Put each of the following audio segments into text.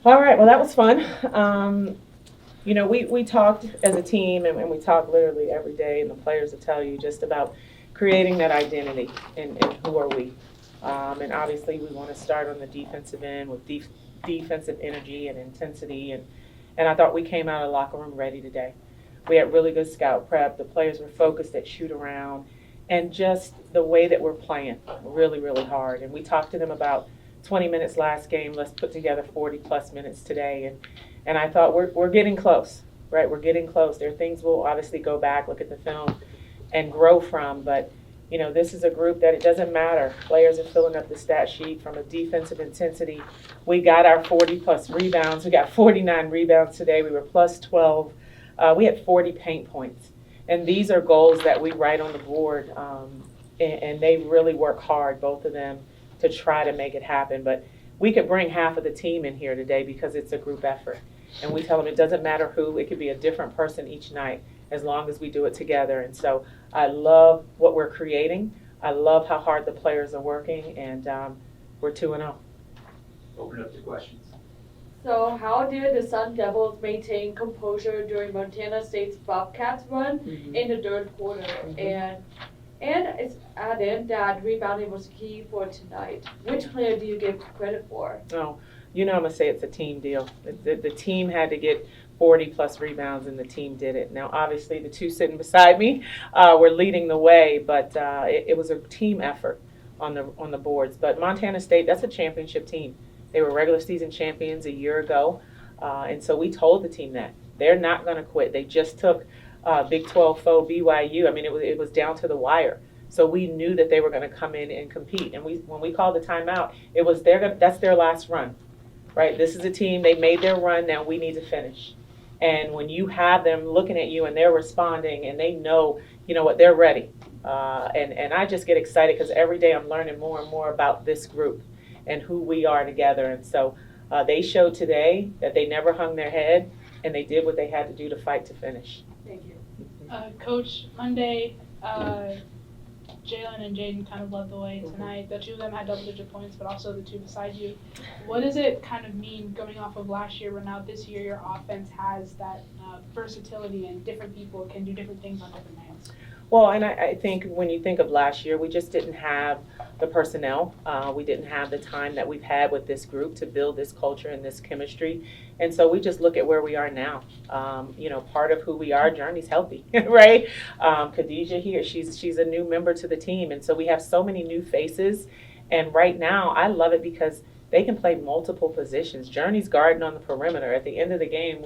All right, well, that was fun. We talked as a team, and we talk literally every day, and the players will tell you just about creating that identity and who are we. And obviously, we want to start on the defensive end with defensive energy and intensity. And I thought we came out of the locker room ready today. We had really good scout prep. The players were focused at shoot around, and just the way that we're playing really, really hard. And we talked to them about 20 minutes last game. Let's put together 40 plus minutes today. And I thought we're getting close, right? We're getting close. There are things we'll obviously go back, look at the film, and grow from. But this is a group that it doesn't matter. Players are filling up the stat sheet from a defensive intensity. We got our 40 plus rebounds. We got 49 rebounds today. We were plus 12. We had 40 paint points. And these are goals that we write on the board. And they really work hard, both of them, to try to make it happen. But we could bring half of the team in here today because it's a group effort. And we tell them it doesn't matter who, it could be a different person each night as long as we do it together. And so I love what we're creating. I love how hard the players are working, and we're 2-0. Open up to questions. So how did the Sun Devils maintain composure during Montana State's Bobcats run in the third quarter? And it's added that rebounding was key for tonight. Which player do you give credit for? Oh, I'm going to say it's a team deal. The team had to get 40 plus rebounds, and the team did it. Now, obviously, the two sitting beside me were leading the way, but it was a team effort on the boards. But Montana State, that's a championship team. They were regular season champions a year ago, and so we told the team that. They're not going to quit. They just took Big 12 foe BYU. I mean, it was down to the wire. So we knew that they were going to come in and compete. And when we called the timeout, it was that's their last run, right? This is a team, they made their run, now we need to finish. And when you have them looking at you and they're responding and they know, what, they're ready. And I just get excited because every day I'm learning more and more about this group and who we are together. And so they showed today that they never hung their head, and they did what they had to do to fight to finish. Thank you. Coach, Monday, Jalen and Jaden kind of led the way tonight. The two of them had double-digit points, but also the two beside you. What does it kind of mean coming off of last year, where now this year your offense has that versatility and different people can do different things on different nights? Well, and I think when you think of last year, we just didn't have the personnel. We didn't have the time that we've had with this group to build this culture and this chemistry. And so we just look at where we are now. Part of who we are, Journey's healthy, right? Khadijah here, she's a new member to the team. And so we have so many new faces. And right now, I love it because they can play multiple positions. Journey's guarding on the perimeter. At the end of the game,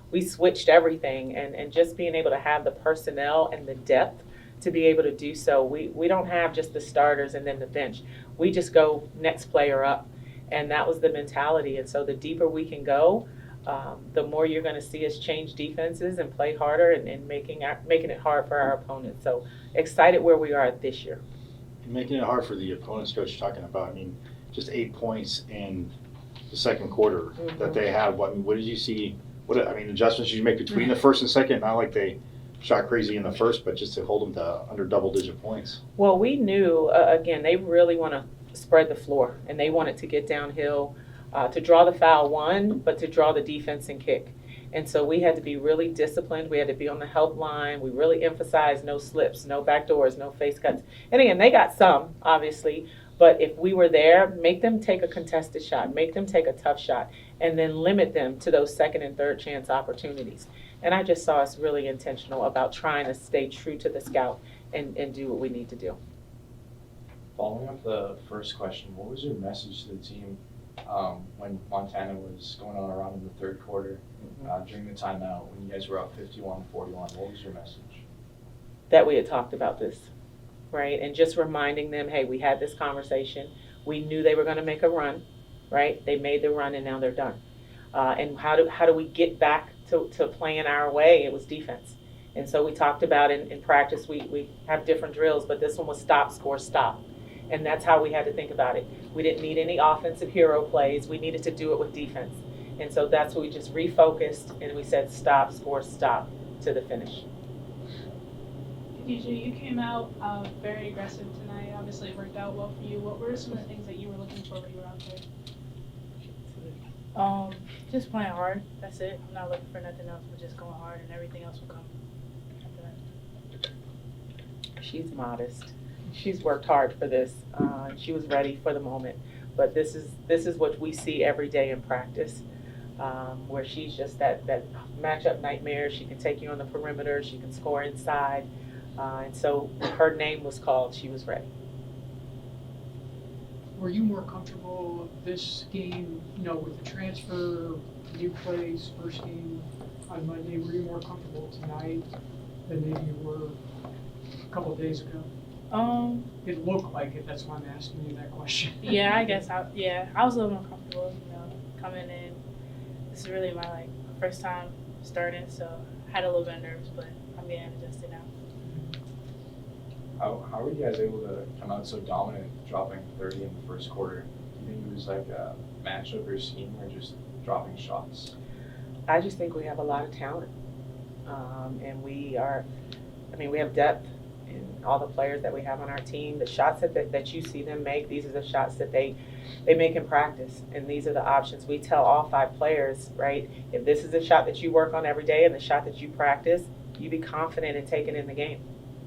we switched everything. And just being able to have the personnel and the depth to be able to do so. We don't have just the starters and then the bench. We just go next player up. And that was the mentality. And so the deeper we can go, the more you're going to see us change defenses and play harder and making it hard for our opponents. So excited where we are this year. And making it hard for the opponents, Coach, talking about, just 8 points in the second quarter that they have. What did you see? Adjustments you make between the first and second? Not like they shot crazy in the first, but just to hold them to under double-digit points. Well, we knew, again, they really want to spread the floor, and they wanted to get downhill to draw the foul one, but to draw the defense and kick. And so we had to be really disciplined. We had to be on the help line. We really emphasized no slips, no backdoors, no face cuts. And again, they got some, obviously, but if we were there, make them take a contested shot, make them take a tough shot, and then limit them to those second and third chance opportunities. And I just saw us really intentional about trying to stay true to the scout and do what we need to do. Following up the first question, what was your message to the team when Montana was going on a run in the third quarter during the timeout when you guys were up 51-41? What was your message? That we had talked about this, right? And just reminding them, hey, we had this conversation. We knew they were going to make a run, right? They made the run, and now they're done. And how do we get back to playing our way? It was defense. And so we talked about in practice, we have different drills, but this one was stop, score, stop. And that's how we had to think about it. We didn't need any offensive hero plays. We needed to do it with defense. And so that's what we just refocused, and we said stop, score, stop to the finish. DJ, you came out very aggressive tonight. Obviously, it worked out well for you. What were some of the things that you were looking for when you were out there? Just playing hard. That's it. I'm not looking for nothing else but just going hard, and everything else will come after that. She's modest. She's worked hard for this. She was ready for the moment. But this is what we see every day in practice, where she's just that matchup nightmare. She can take you on the perimeter. She can score inside. And so when her name was called, she was ready. Were you more comfortable this game, with the transfer, new plays, first game on Monday? Were you more comfortable tonight than maybe you were a couple of days ago? It looked like it. That's why I'm asking you that question. Yeah, I guess I was a little more comfortable, coming in. This is really my first time starting, so I had a little bit of nerves, but I'm getting adjusted now. How were you guys able to come out so dominant, dropping 30 in the first quarter? Do you think it was like a matchup or scheme, or just dropping shots? I just think we have a lot of talent, and we have depth in all the players that we have on our team. The shots that you see them make, these are the shots that they make in practice, and these are the options. We tell all 5 players, right, if this is a shot that you work on every day and the shot that you practice, you be confident in taking in the game.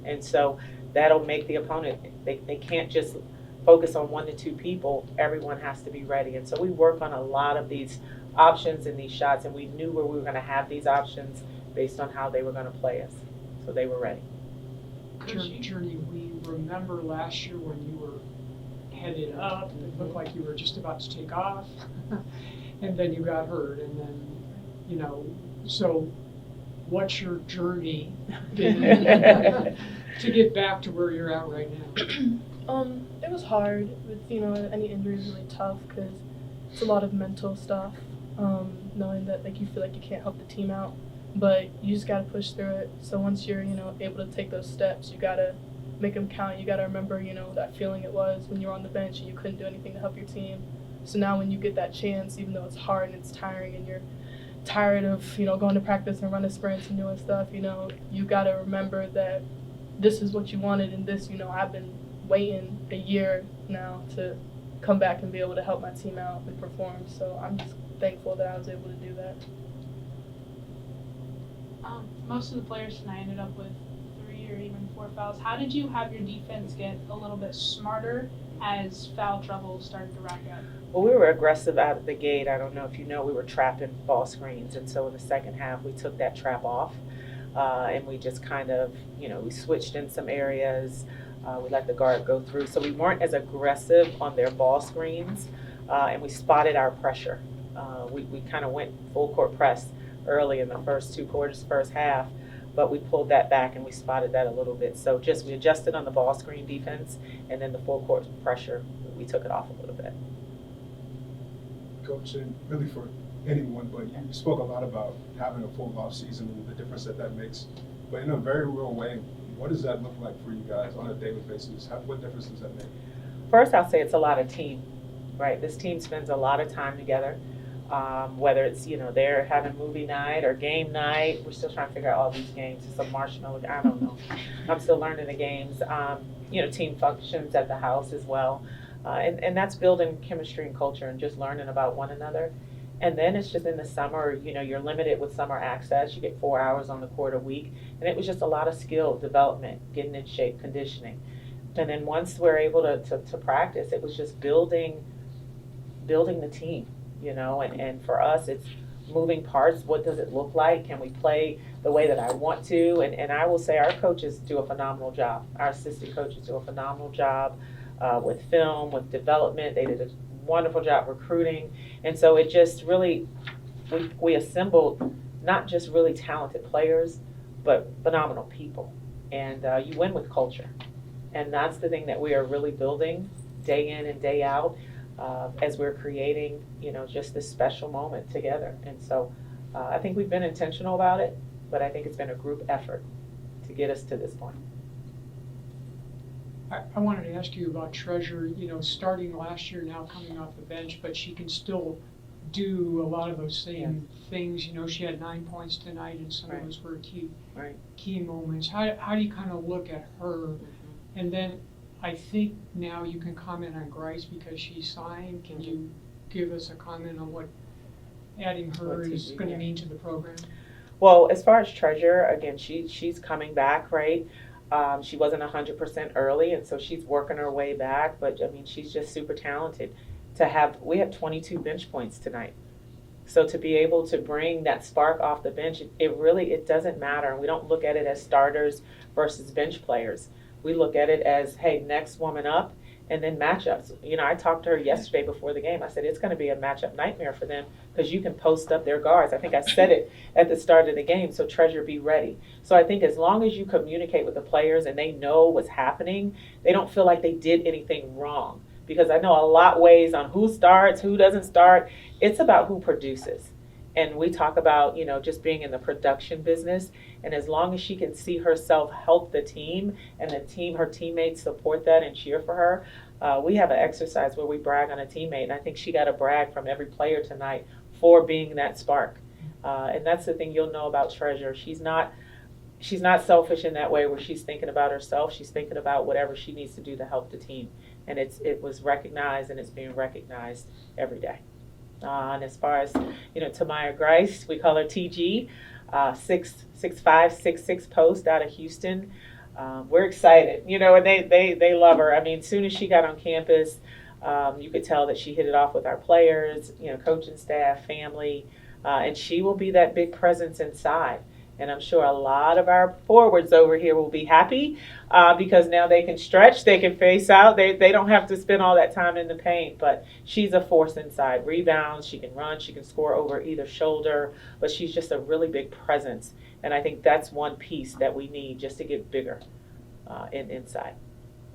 And so that'll make the opponent, they can't just focus on 1 to 2 people. Everyone has to be ready. And so we work on a lot of these options and these shots, and we knew where we were going to have these options based on how they were going to play us. So they were ready. Journey, we remember last year when you were headed up, it looked like you were just about to take off, and then you got hurt, and then, so what's your journey been to get back to where you're at right now? It was hard with, any injury is really tough because it's a lot of mental stuff, knowing that you feel like you can't help the team out, but you just gotta push through it. So once you're, able to take those steps, you gotta make them count. You gotta remember, that feeling it was when you were on the bench and you couldn't do anything to help your team. So now when you get that chance, even though it's hard and it's tiring and you're tired of, going to practice and running sprints and doing stuff, you gotta remember that this is what you wanted, and this, I've been waiting a year now to come back and be able to help my team out and perform. So I'm just thankful that I was able to do that. Most of the players tonight ended up with 3 or even 4 fouls. How did you have your defense get a little bit smarter as foul trouble started to rack up? Well, we were aggressive out of the gate. I don't know if you know, we were trapping ball screens. And so in the second half, we took that trap off. And we just kind of, we switched in some areas. We let the guard go through. So we weren't as aggressive on their ball screens. And we spotted our pressure. We kind of went full court press early in the first 2 quarters, first half. But we pulled that back and we spotted that a little bit. So we adjusted on the ball screen defense, and then the full court pressure, we took it off a little bit. Coach, and really for anyone, but you spoke a lot about having a full off season and the difference that makes. But in a very real way, what does that look like for you guys on a daily basis? What difference does that make? First, I'll say it's a lot of team, right? This team spends a lot of time together. Whether it's, they're having movie night or game night. We're still trying to figure out all these games. It's a marshmallow, I don't know. I'm still learning the games. Team functions at the house as well. And that's building chemistry and culture and just learning about one another. And then it's just in the summer, you're limited with summer access. You get 4 hours on the court a week. And it was just a lot of skill development, getting in shape, conditioning. And then once we're able to practice, it was just building the team. And for us, it's moving parts. What does it look like? Can we play the way that I want to? And I will say our coaches do a phenomenal job. Our assistant coaches do a phenomenal job with film, with development. They did a wonderful job recruiting. And so it just really, we assembled not just really talented players, but phenomenal people. And you win with culture. And that's the thing that we are really building day in and day out. As we're creating, just this special moment together. And so I think we've been intentional about it, but I think it's been a group effort to get us to this point. I wanted to ask you about Treasure, starting last year, now coming off the bench, but she can still do a lot of those same things. She had 9 points tonight, and some of those were key moments. How do you kind of look at her? Mm-hmm. And then I think now you can comment on Grice because she signed. Can you give us a comment on what adding her What is TG, going yeah. to mean to the program? Well, as far as Treasure, again, she's coming back, right? She wasn't 100% early, and so she's working her way back. But I mean, she's just super talented. We had 22 bench points tonight. So to be able to bring that spark off the bench, it doesn't matter. And we don't look at it as starters versus bench players. We look at it as, hey, next woman up, and then matchups. You know, I talked to her yesterday before the game. I said, it's going to be a matchup nightmare for them because you can post up their guards. I think I said it at the start of the game, so Treasure, be ready. So I think as long as you communicate with the players and they know what's happening, they don't feel like they did anything wrong. Because I know a lot weighs on who starts, who doesn't start. It's about who produces. And we talk about, you know, just being in the production business. And as long as she can see herself help the team and her teammates support that and cheer for her, we have an exercise where we brag on a teammate. And I think she got a brag from every player tonight for being that spark. And that's the thing you'll know about Treasure. She's not selfish in that way where she's thinking about herself. She's thinking about whatever she needs to do to help the team. And it was recognized, and it's being recognized every day. And as far as, you know, Tamaya Grice, we call her TG, 6'5", 6'6" post out of Houston. We're excited, you know, and they love her. I mean, as soon as she got on campus, you could tell that she hit it off with our players, you know, coaching staff, family, and she will be that big presence inside. And I'm sure a lot of our forwards over here will be happy because now they can stretch, they can face out. They don't have to spend all that time in the paint. But she's a force inside. Rebounds, she can run, she can score over either shoulder. But she's just a really big presence. And I think that's one piece that we need just to get bigger inside.